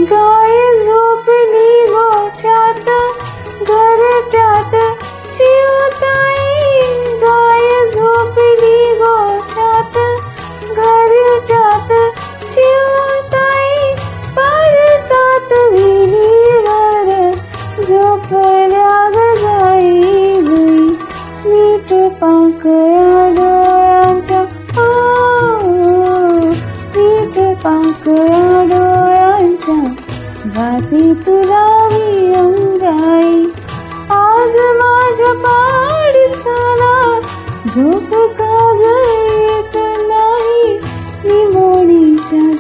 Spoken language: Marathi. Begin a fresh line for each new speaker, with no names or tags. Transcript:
गाय झोपली गोठ्यात घरट्यात चिवताई, गाय झोपली गोठ्यात घरट्यात चिवताई, परसात विहिरीवर झोपल्या ग जाई जुई, मीठ पाकळ्या डोळ्यांच्या मीठ पाकळ्या डोळ्यांच्या गाती तुला मी अंगाई, आज माझ्या पाडसाला झोप का ग येत नाही, निमोणीच्या